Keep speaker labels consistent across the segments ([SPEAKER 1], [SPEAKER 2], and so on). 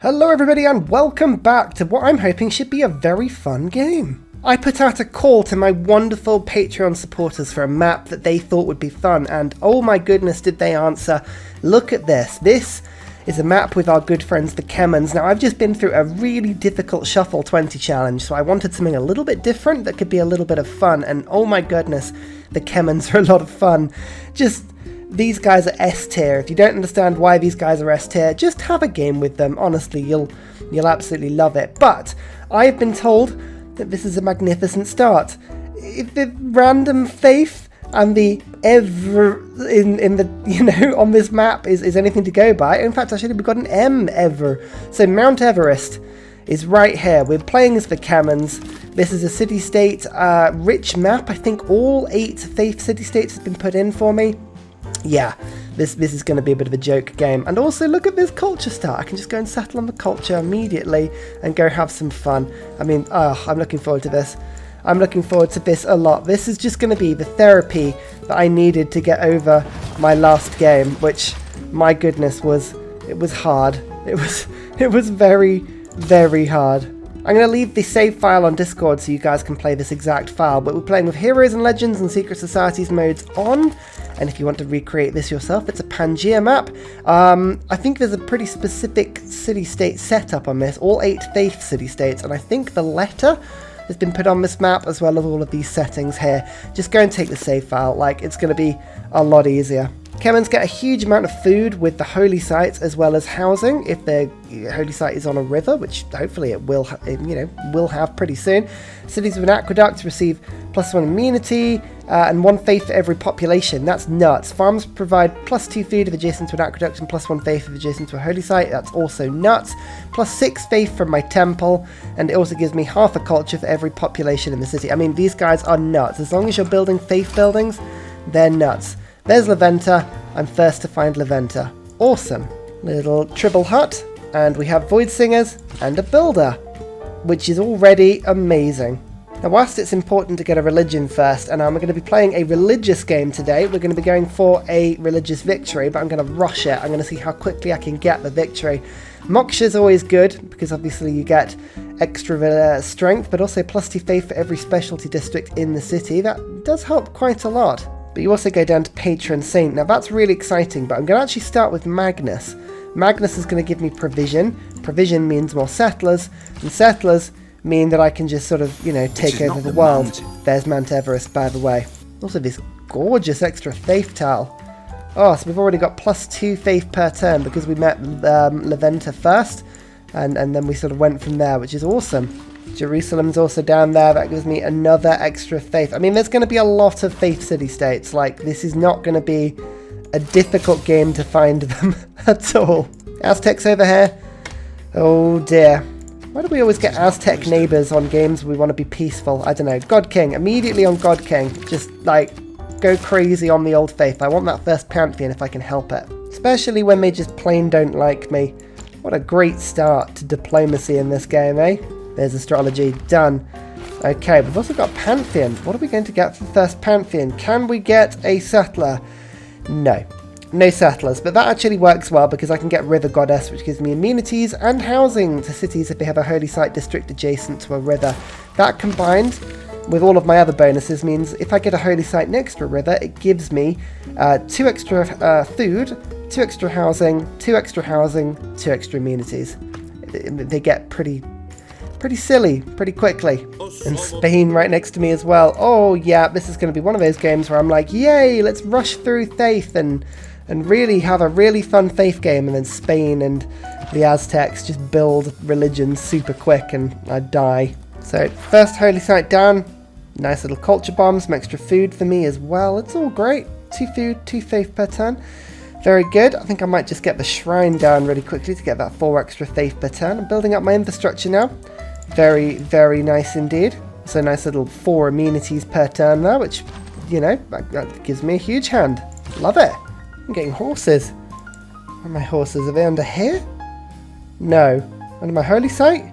[SPEAKER 1] Hello everybody and welcome back to what I'm hoping should be a very fun game. I put out a call to my wonderful Patreon supporters for a map that they thought would be fun, and oh my goodness did they answer. Look at this. This is a map with our good friends the Khmers. Now I've just been through a really difficult Shuffle 20 challenge, so I wanted something a little bit different that could be a little bit of fun, and oh my goodness, the Khmers are a lot of fun. These guys are S tier. If you don't understand why these guys are S tier, just have a game with them. Honestly, you'll absolutely love it. But I've been told that this is a magnificent start. If the random faith and the ever in the on this map is anything to go by. In fact, actually we've got an M ever. So Mount Everest is right here. We're playing as the Khmers. This is a city-state rich map. I think all 8 faith city-states have been put in for me. Yeah, this is going to be a bit of a joke game. And also look at this culture start. I can just go and settle on the culture immediately and go have some fun. I mean, I'm looking forward to this. I'm looking forward to this a lot. This is just going to be the therapy that I needed to get over my last game, which, my goodness, it was hard. It was very, very hard. I'm going to leave the save file on Discord so you guys can play this exact file, but we're playing with Heroes and Legends and Secret Societies modes on, and if you want to recreate this yourself, it's a Pangaea map. I think there's a pretty specific city-state setup on this, all 8 faith city-states, and I think the letter has been put on this map as well as all of these settings here. Just go and take the save file, like, it's going to be a lot easier. Khmers get a huge amount of food with the holy sites as well as housing if their holy site is on a river, which hopefully it will, will have pretty soon. Cities with an aqueduct receive +1 immunity and 1 faith for every population. That's nuts. Farms provide +2 food if adjacent to an aqueduct and +1 faith if adjacent to a holy site. That's also nuts. +6 faith from my temple, and it also gives me half a culture for every population in the city. I mean, these guys are nuts. As long as you're building faith buildings, they're nuts. There's Leventa. I'm first to find Leventa. Awesome. Little tribal hut. And we have void singers and a builder, which is already amazing. Now, whilst it's important to get a religion first, and I'm going to be playing a religious game today, we're going to be going for a religious victory, but I'm going to rush it. I'm going to see how quickly I can get the victory. Moksha is always good, because obviously you get extra strength, but also +2 faith for every specialty district in the city. That does help quite a lot. But you also go down to Patron Saint. Now that's really exciting, but I'm going to actually start with Magnus. Magnus is going to give me provision. Provision means more settlers, and settlers mean that I can just sort of, take over the world. There's Mount Everest, by the way. Also this gorgeous extra faith tile. Oh, so we've already got +2 faith per turn because we met Leventa first, and then we sort of went from there, which is awesome. Jerusalem's also down there. That gives me another extra faith. I mean, there's going to be a lot of faith city-states. Like, this is not going to be a difficult game to find them at all. Aztecs over here. Oh dear. Why do we always get Aztec neighbours on games we want to be peaceful? I don't know. God King. Immediately on God King. Just, go crazy on the old faith. I want that first pantheon if I can help it. Especially when they just plain don't like me. What a great start to diplomacy in this game, eh? There's astrology. Done. Okay, we've also got Pantheon. What are we going to get for the first Pantheon? Can we get a settler? No. No settlers, but that actually works well because I can get River Goddess, which gives me immunities and housing to cities if they have a holy site district adjacent to a river. That combined with all of my other bonuses means if I get a holy site next to a river, it gives me 2 extra food, 2 extra housing, 2 extra housing, 2 extra immunities. They get pretty silly pretty quickly. And Spain right next to me as well. Oh yeah, this is going to be one of those games where I'm like, yay, let's rush through faith and really have a really fun faith game, and then Spain and the Aztecs just build religions super quick and I die. So first holy site down. Nice little culture bomb, some extra food for me as well. It's all great. 2 food, 2 faith per turn. Very good. I think I might just get the shrine down really quickly to get that 4 extra faith per turn. I'm building up my infrastructure now. Very, very nice indeed. So nice little 4 amenities per turn there, which, that gives me a huge hand. Love it. I'm getting horses. Where are my horses? Are they under here? No. Under my holy site?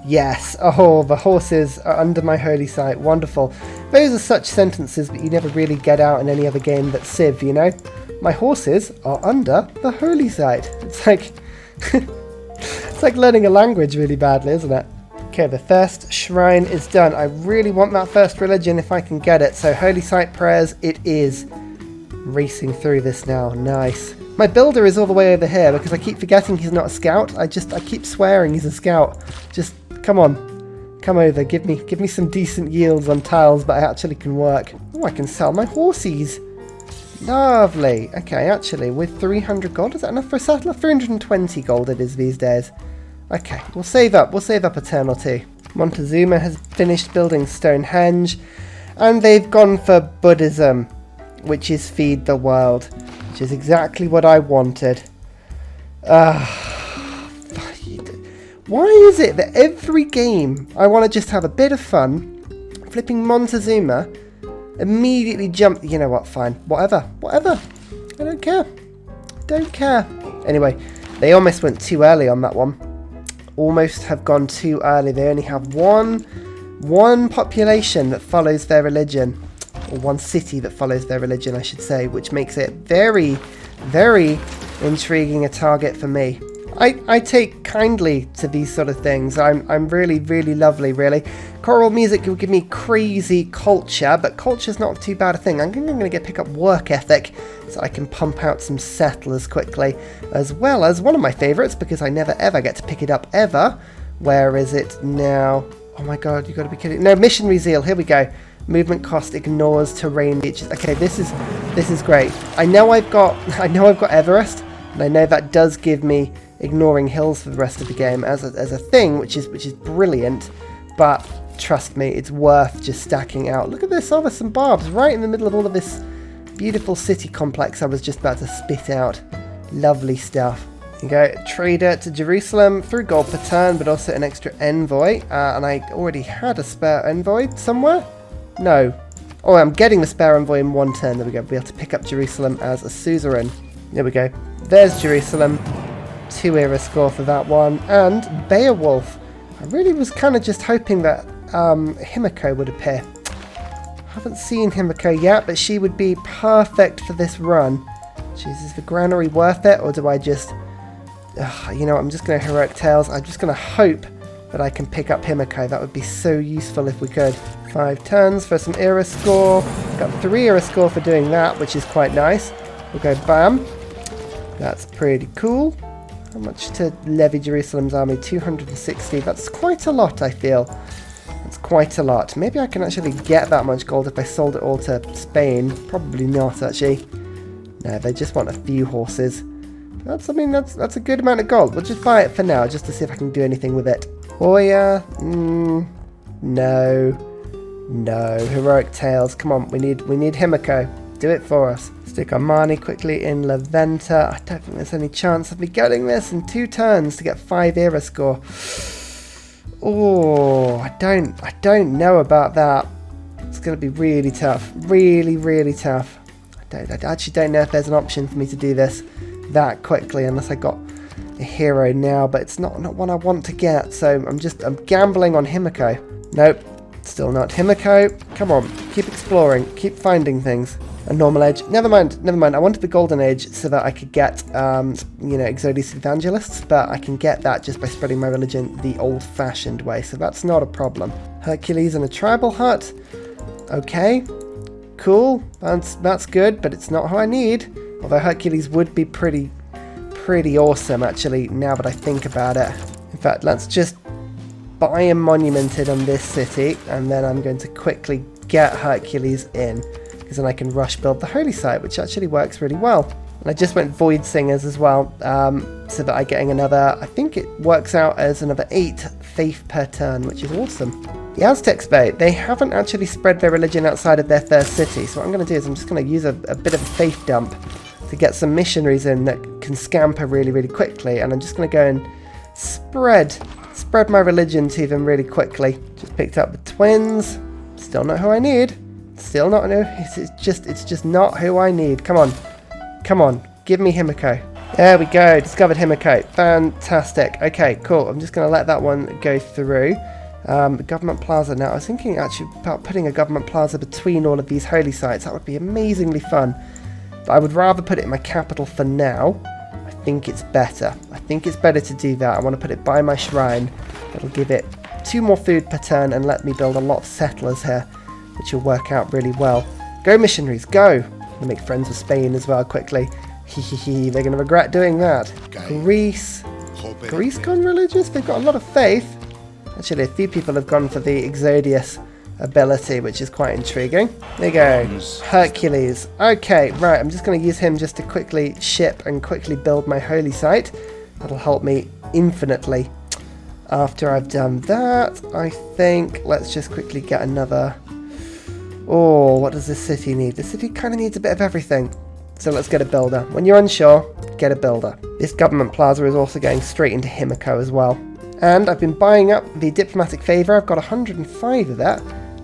[SPEAKER 1] Yes. Oh, the horses are under my holy site. Wonderful. Those are such sentences that you never really get out in any other game but Civ, My horses are under the holy site. It's like... It's like learning a language really badly, isn't it? Okay, the first shrine is done. I really want that first religion if I can get it. So holy site prayers it is. Racing through this now. Nice. My builder is all the way over here because I keep forgetting he's not a scout. I keep swearing he's a scout. Just come on. Come over. Give me some decent yields on tiles, but I actually can work. Oh, I can sell my horsies. Lovely. Okay, actually, with 300 gold, is that enough for a settler? 320 gold it is these days. Okay, we'll save up. We'll save up a turn or two. Montezuma has finished building Stonehenge, and they've gone for Buddhism, which is feed the world, which is exactly what I wanted. Why is it that every game I want to just have a bit of fun, flipping Montezuma, immediately jump... You know what, fine. Whatever. I don't care. Don't care. Anyway, they almost went too early on that one. Almost have gone too early. They only have one population that follows their religion. Or one city that follows their religion, I should say, which makes it very, very intriguing a target for me. I take kindly to these sort of things. I'm really, really lovely, really. Choral music will give me crazy culture, but culture's not too bad a thing. I'm going to pick up work ethic so I can pump out some settlers quickly, as well as one of my favourites, because I never ever get to pick it up ever. Where is it now? Oh my god, you got to be kidding. No, missionary zeal. Here we go. Movement cost ignores terrain features. Okay, this is great. I know I've got Everest, and I know that does give me ignoring hills for the rest of the game as a thing, which is brilliant. But trust me, it's worth just stacking out. Look at this, oh, there's some barbs right in the middle of all of this beautiful city complex I was just about to spit out. Lovely stuff. You go, trader to Jerusalem, 3 gold per turn, but also an extra envoy. And I already had a spare envoy somewhere. No. Oh, I'm getting the spare envoy in 1 turn. There we go. We'll be able to pick up Jerusalem as a suzerain. There we go. There's Jerusalem. 2 era score for that one. And Beowulf. I really was kind of just hoping that Himiko would appear. Haven't seen Himiko yet, but she would be perfect for this run. Jeez, is the granary worth it? Or do I just... you know what, I'm just going to Heroic Tales. I'm just going to hope that I can pick up Himiko. That would be so useful if we could. 5 turns for some era score. Got 3 era score for doing that, which is quite nice. We'll go bam. That's pretty cool. How much to levy Jerusalem's army? 260. That's quite a lot, I feel. That's quite a lot. Maybe I can actually get that much gold if I sold it all to Spain. Probably not, actually. No, they just want a few horses. That's a good amount of gold. We'll just buy it for now, just to see if I can do anything with it. Hoya, no, Heroic Tales. Come on, we need Himiko. Do it for us. Stick Armani quickly in Laventa. I don't think there's any chance of me getting this in 2 turns to get 5 era score. Oh, I don't know about that. It's going to be really tough. Really, really tough. I actually don't know if there's an option for me to do this that quickly unless I got a hero now, but it's not one I want to get, so I'm gambling on Himiko. Nope, still not Himiko. Come on, keep exploring, keep finding things. A normal age. Never mind. I wanted the golden age so that I could get Exodus evangelists, but I can get that just by spreading my religion the old-fashioned way, so that's not a problem. Hercules in a tribal hut. Okay, cool. That's good, but it's not who I need. Although Hercules would be pretty awesome, actually, now that I think about it. In fact, let's just buy a monumented on this city, and then I'm going to quickly get Hercules in, because then I can rush build the holy site, which actually works really well. And I just went Void Singers as well, so that I'm getting another, I think it works out as another 8 faith per turn, which is awesome. The Aztecs, they haven't actually spread their religion outside of their first city, so what I'm going to do is I'm just going to use a bit of a faith dump to get some missionaries in that can scamper really, really quickly, and I'm just going to go and spread my religion to them really quickly. Just picked up the twins. Still not who I need. Still not who. It's just not who I need. Come on, give me Himiko. There we go. Discovered Himiko. Fantastic. Okay, cool. I'm just going to let that one go through. Government Plaza now. I was thinking actually about putting a government plaza between all of these holy sites. That would be amazingly fun. But I would rather put it in my capital for now. I think it's better. I think it's better to do that. I want to put it by my shrine. It'll give it 2 more food per turn and let me build a lot of settlers here, which will work out really well. Go missionaries, go! I'm going to make friends with Spain as well quickly. Hehehe, they're going to regret doing that. Greece. Greece gone religious? They've got a lot of faith. Actually, a few people have gone for the Exodius ability, which is quite intriguing. There you go. Hercules. Okay, right, I'm just going to use him just to quickly ship and quickly build my holy site. That'll help me infinitely. After I've done that, I think let's just quickly get another... Oh, what does this city need? The city kind of needs a bit of everything. So let's get a builder. When you're unsure, get a builder. This government plaza is also going straight into Himiko as well. And I've been buying up the diplomatic favour. I've got 105 of that.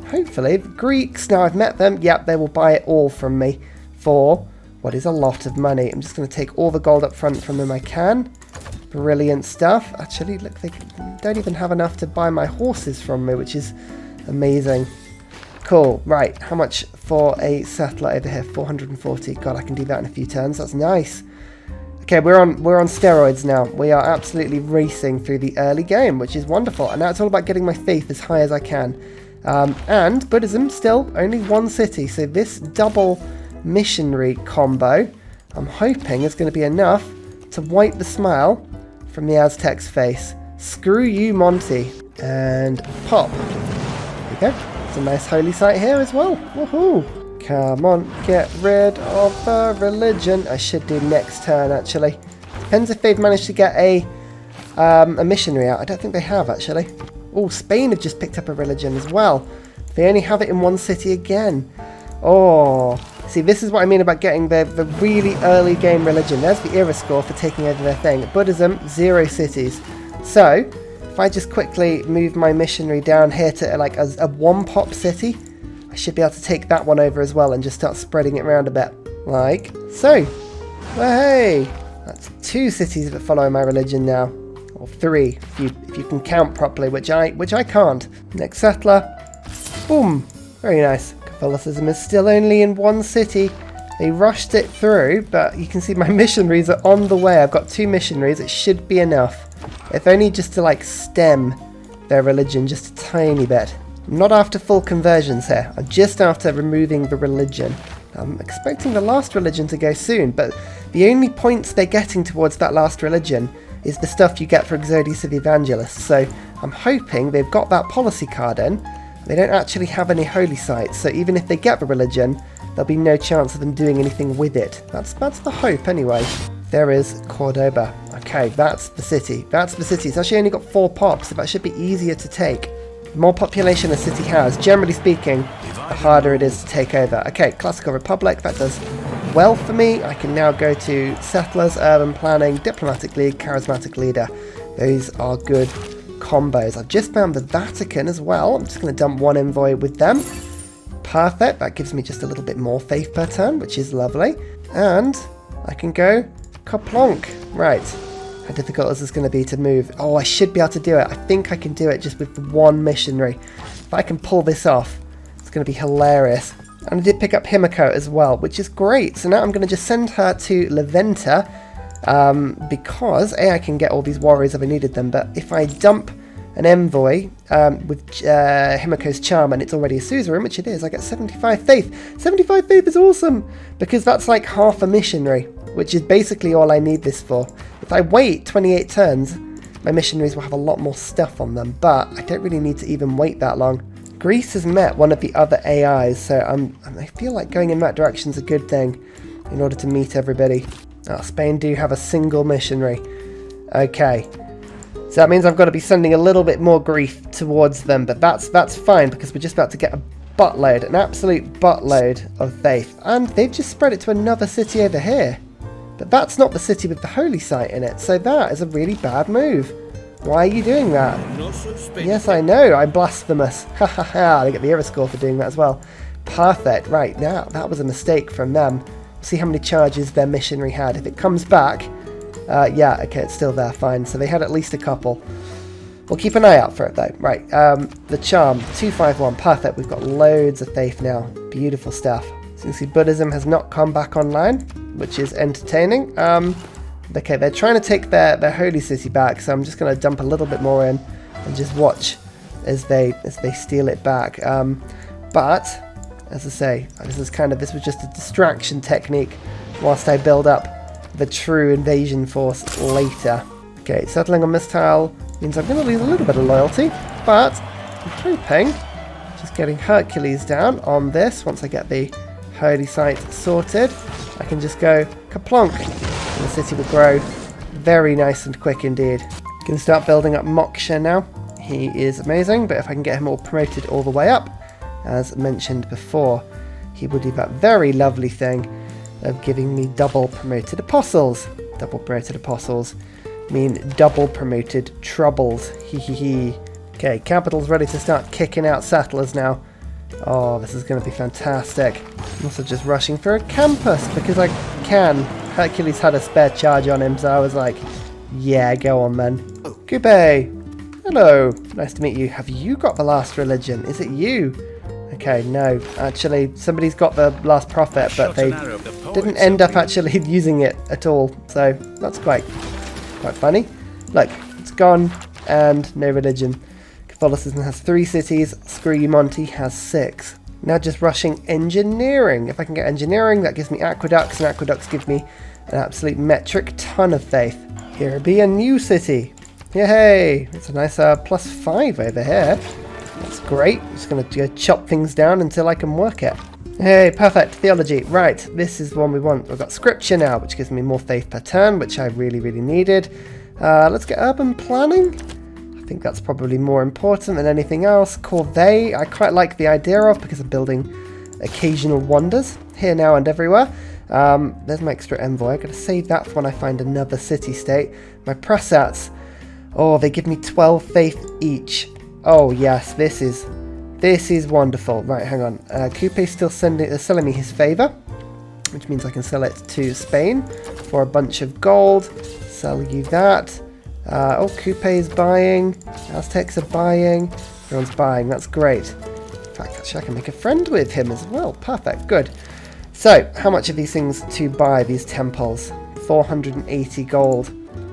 [SPEAKER 1] Hopefully, the Greeks, now I've met them, yep, they will buy it all from me for what is a lot of money. I'm just going to take all the gold up front from them I can. Brilliant stuff. Actually, look, they don't even have enough to buy my horses from me, which is amazing. Cool. Right, how much for a settler over here? 440. God, I can do that in a few turns. That's nice. Okay, we're on steroids now. We are absolutely racing through the early game, which is wonderful. And now it's all about getting my faith as high as I can. And Buddhism, still only 1 city. So this double missionary combo, I'm hoping is going to be enough to wipe the smile from the Aztec's face. Screw you, Monty. And pop. There we go. It's a nice holy site here as well. Woohoo! Come on, get rid of the religion. I should do next turn, actually. Depends if they've managed to get a missionary out. I don't think they have, actually. Oh, Spain have just picked up a religion as well. They only have it in 1 city again. Oh, see, this is what I mean about getting the really early game religion. There's the era score for taking over their thing. Buddhism, 0 cities. So, if I just quickly move my missionary down here to like a 1-pop city, I should be able to take that one over as well and just start spreading it around a bit. Like so. Well, hey, that's 2 cities that follow my religion now. Or 3, if you can count properly, which I can't. Next settler. Boom. Very nice. Catholicism is still only in 1 city. They rushed it through, but you can see my missionaries are on the way. I've got 2 missionaries. It should be enough. If only just to like stem their religion just a tiny bit. I'm not after full conversions here. I'm just after removing the religion. I'm expecting the last religion to go soon, but the only points they're getting towards that last religion is the stuff you get for Exodius of the Evangelist. So I'm hoping they've got that policy card in. They don't actually have any holy sites, so even if they get the religion, there'll be no chance of them doing anything with it. That's the hope anyway. There is Cordoba. Okay, that's the city. That's the city. It's actually only got 4 pops, so that should be easier to take. The more population a city has, generally speaking, the harder it is to take over. Okay, Classical Republic, that does well for me. I can now go to Settlers, Urban Planning, Diplomatic League, Charismatic Leader. Those are good combos. I've just found the Vatican as well. I'm just going to dump 1 envoy with them. Perfect. That gives me just a little bit more faith per turn, which is lovely. And I can go Kaplonk. Right. How difficult is this going to be to move? Oh, I should be able to do it. I think I can do it just with the 1 missionary. If I can pull this off, it's going to be hilarious. And I did pick up Himiko as well, which is great. So now I'm going to just send her to Leventa because A, I can get all these warriors if I needed them, but if I dump an envoy with Himiko's charm and it's already a suzerain, which it is, I get 75 faith. 75 faith is awesome because that's like half a missionary, which is basically all I need this for. If I wait 28 turns, my missionaries will have a lot more stuff on them, but I don't really need to even wait that long. Greece has met one of the other AIs, so I feel like going in that direction is a good thing in order to meet everybody. Oh, Spain do have a single missionary. Okay. So that means I've got to be sending a little bit more grief towards them, but that's fine because we're just about to get a buttload, an absolute buttload of faith. And they've just spread it to another city over here. But that's not the city with the holy site in it, so that is a really bad move. Why are you doing that? Yes, I know, I'm blasphemous. Ha ha ha, they get the era score for doing that as well. Perfect, right, now, that was a mistake from them. See how many charges their missionary had. If it comes back, yeah, okay, it's still there, fine. So they had at least a couple. We'll keep an eye out for it though. Right, the charm, 251, perfect. We've got loads of faith now. Beautiful stuff. So you can see Buddhism has not come back online, which is entertaining. Okay, they're trying to take their holy city back, so I'm just going to dump a little bit more in and just watch as they steal it back. But as I say, this was just a distraction technique whilst I build up the true invasion force later. Okay, settling on this tile means I'm going to lose a little bit of loyalty, but I'm hoping just getting Hercules down on this. Once I get the holy site sorted, I can just go kaplonk, and the city will grow very nice and quick indeed. Going to start building up Moksha now. He is amazing, but if I can get him all promoted all the way up, as mentioned before, he will do that very lovely thing of giving me double promoted apostles. Double promoted apostles mean double promoted troubles. Hee hee hee. Okay, capital's ready to start kicking out settlers now. Oh, this is going to be fantastic. I'm also just rushing for a campus because I can. Hercules had a spare charge on him, so I was like, yeah, go on then. Coupe! Hello, nice to meet you. Have you got the last religion? Is it you? Okay, no. Actually, somebody's got the last prophet, but they didn't end up actually using it at all. So that's quite funny. Look, it's gone, and no religion. Catholicism has 3 cities. Screw you, Monty has 6. Now just rushing engineering. If I can get engineering, that gives me aqueducts, and aqueducts give me an absolute metric ton of faith. Here be a new city. Yay! It's a nice +5 over here. That's great. I'm just going to go chop things down until I can work it. Hey, perfect. Theology. Right, this is the one we want. We've got scripture now, which gives me more faith per turn, which I really, really needed. Let's get urban planning. I think that's probably more important than anything else. Corvée, I quite like the idea of because I'm building occasional wonders here, now, and everywhere. There's my extra envoy. I'm going to save that for when I find another city-state. My pressats. Oh, they give me 12 faith each. Oh yes, this is wonderful. Right, hang on. Coupe's still selling me his favour, which means I can sell it to Spain for a bunch of gold. Sell you that. Oh, Coupe is buying. Aztecs are buying. Everyone's buying. That's great. In fact, actually, I can make a friend with him as well. Perfect. Good. So, how much are these things to buy, these temples? 480 gold.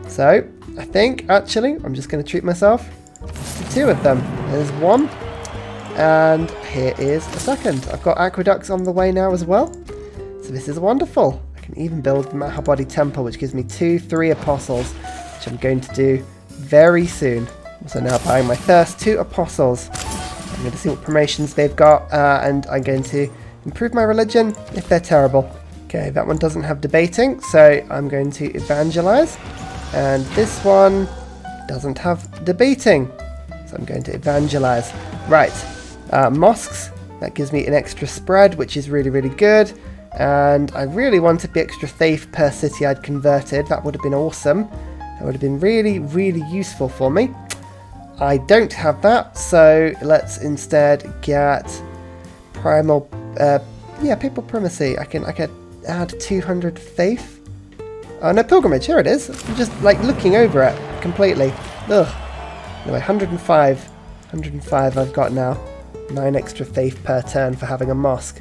[SPEAKER 1] So, I think, actually, I'm just going to treat myself to 2 of them. There's 1, and here is the 2nd. I've got aqueducts on the way now as well, so this is wonderful. I can even build the Mahabodhi Temple, which gives me 3 apostles, which I'm going to do very soon. So now buying my first 2 apostles. I'm going to see what promotions they've got, and I'm going to improve my religion if they're terrible. Okay, that one doesn't have debating, so I'm going to evangelize. And this one doesn't have debating, so I'm going to evangelize. Right, mosques, that gives me an extra spread, which is really, really good. And I really wanted the extra faith per city I'd converted. That would have been awesome. That would have been really, really useful for me. I don't have that, so let's instead get primal, papal primacy. I can add 200 faith. Oh no, pilgrimage, here it is. I'm just like looking over it completely. Ugh. Anyway, 105 I've got now. 9 extra faith per turn for having a mosque.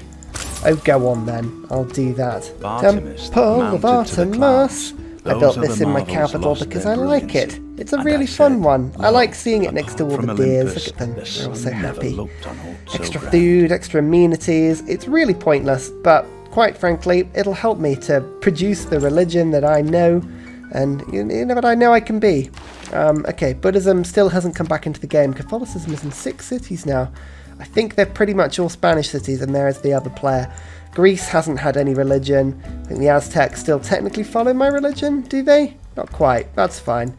[SPEAKER 1] Oh, go on then. I'll do that. Temple of Artemis. I built this in my capital because I like it. It's a really fun one. I like seeing it next to all the deers. Look at them. They're all so happy. Extra food, extra amenities. It's really pointless, but quite frankly, it'll help me to produce the religion that I know and you know what I know I can be. Okay, Buddhism still hasn't come back into the game. Catholicism is in 6 cities now. I think they're pretty much all Spanish cities, and there is the other player. Greece hasn't had any religion. I think the Aztecs still technically follow my religion, do they? Not quite, that's fine.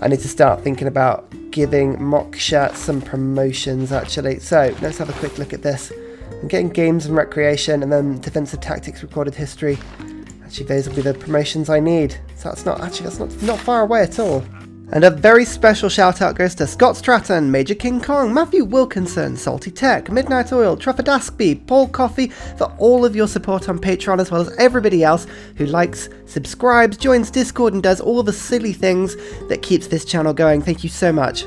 [SPEAKER 1] I need to start thinking about giving Moksha some promotions, actually. So, let's have a quick look at this. I'm getting games and recreation, and then defensive tactics, recorded history. Actually, those will be the promotions I need. So that's not far away at all. And a very special shout out goes to Scott Stratton, Major King Kong, Matthew Wilkinson, Salty Tech, Midnight Oil, Trafford Askby, Paul Coffey, for all of your support on Patreon, as well as everybody else who likes, subscribes, joins Discord, and does all the silly things that keeps this channel going. Thank you so much.